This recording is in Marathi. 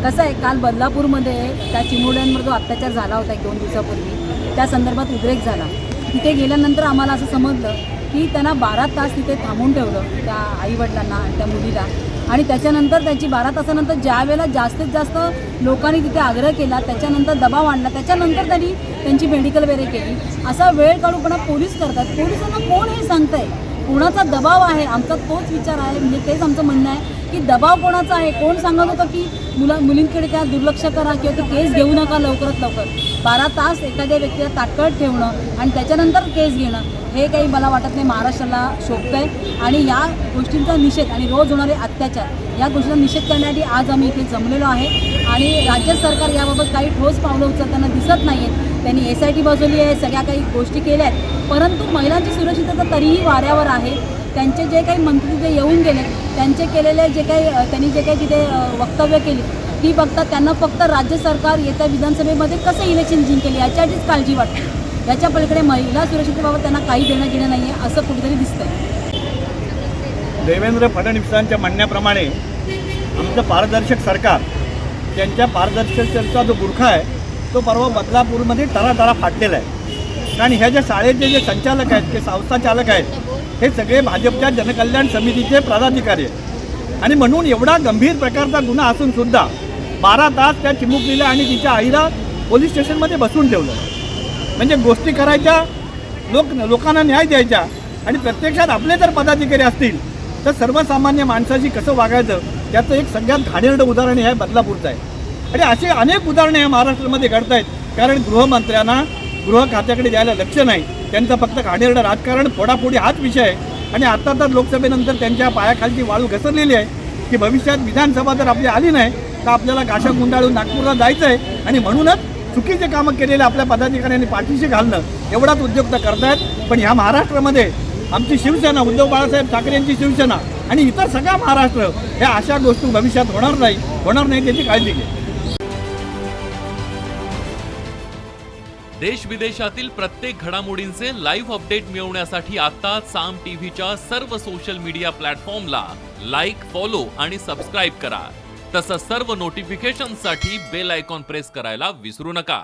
कसं आहे, काल बदलापूरमध्ये त्या चिमुरड्यांवर जो अत्याचार झाला होता 1-2 दिवसापूर्वी, त्या संदर्भात उद्रेक झाला. तिथे गेल्यानंतर आम्हाला असं समजलं की त्यांना 12 तास तिथे थांबून ठेवलं, त्या आईवडिलांना आणि त्या मुलीला. आणि त्याच्यानंतर त्यांची 12 तासानंतर ज्यावेळेला जास्तीत जास्त लोकांनी तिथे आग्रह केला, त्याच्यानंतर दबाव आणला, त्याच्यानंतर त्यांनी त्यांची मेडिकल वेरे केली. असा वेळ काढूपणा पोलीस करतात. पोलिसांना कोण हे सांगतं आहे? कोणाचा दबाव आहे? आमचा तोच विचार आहे. म्हणजे तेच आमचं म्हणणं आहे की दबाव कोणाचा आहे? कोण सांगत होतं की मुलींकडे त्या दुर्लक्ष करा किंवा ते केस घेऊ नका लवकरात लवकर. 12 तास एखाद्या व्यक्तीला ताटकळत ठेवणं आणि त्याच्यानंतर केस घेणं, हे काही मला वाटत नाही महाराष्ट्राला शोभतं आहे. आणि या गोष्टींचा निषेध आणि रोज होणारे अत्याचार या गोष्टींचा निषेध करण्यासाठी आज आम्ही इथे जमलेलो आहे. आणि राज्य सरकार याबाबत काही ठोस पावलं उचलताना दिसत नाही आहेत. त्यांनी SIT बसवली आहे, सगळ्या काही गोष्टी केल्या आहेत, परंतु महिलांची सुरक्षितता तरीही वाऱ्यावर आहे. त्यांचे जे काही मंत्री तिथे येऊन गेले, त्यांचे केलेले जे काही त्यांनी जे काही तिथे वक्तव्य केली ती बघता त्यांना फक्त राज्य सरकार येत्या विधानसभेमध्ये कसं इलेक्शन जिंकेल याच्यासाठीच काळजी वाटते. याच्या पलीकडे महिला सुरक्षिततेबाबत त्यांना काही देणं घेणं नाही आहे असं कुठेतरी दिसतंय. देवेंद्र फडणवीसांच्या म्हणण्याप्रमाणे आमचं पारदर्शक सरकार, त्यांच्या पारदर्शकतेचा जो बुरखा आहे तो परवा बदलापूरमध्ये तरातरा फाटलेला आहे. कारण ह्या ज्या शाळेचे जे संचालक आहेत, ते संस्था चालक आहेत, हे सगळे भाजपच्या जनकल्याण समितीचे पदाधिकारी आहेत. आणि म्हणून एवढा गंभीर प्रकारचा गुन्हा असूनसुद्धा 12 तास त्या चिमुकलीला आणि तिच्या आईला पोलीस स्टेशनमध्ये बसवून ठेवलं. म्हणजे गोष्टी करायच्या, लोकांना न्याय द्यायच्या, आणि प्रत्यक्षात आपले जर पदाधिकारी असतील तर सर्वसामान्य माणसाशी कसं वागायचं त्याचं एक सगळ्यात घाणेरडं उदाहरण हे बदलापूरचं आहे. आणि असे अनेक उदाहरणे या महाराष्ट्रामध्ये घडत आहेत. कारण गृहमंत्र्यांना गृह खात्याकडे द्यायला लक्ष नाही, त्यांचं फक्त घाणेरडं राजकारण, फोडाफोडी हाच विषय आहे. आणि आता तर लोकसभेनंतर त्यांच्या पायाखालची वाळू घसरलेली आहे की भविष्यात विधानसभा जर आपली आली नाही तर आपल्याला गाशा गुंडाळून नागपूरला जायचं आहे. आणि म्हणूनच चुकीचे कामं केलेले आपल्या पदाधिकाऱ्यांनी पाठीशी घालणं एवढाच उद्योग तर करतायत. पण ह्या महाराष्ट्रामध्ये आमची शिवसेना, उद्धव बाळासाहेब ठाकरे यांची शिवसेना आणि इतर सगळा महाराष्ट्र ह्या अशा गोष्टी भविष्यात होणार नाही त्याची काळजी घे. देश विदेशातील प्रत्येक घडामोडींचे लाईव्ह अपडेट मिळवण्यासाठी आता साम टीव्हीच्या सर्व सोशल मीडिया प्लॅटफॉर्मला लाईक, फॉलो आणि सबस्क्राईब करा. तसंच सर्व नोटिफिकेशनसाठी बेल आयकॉन प्रेस करायला विसरू नका.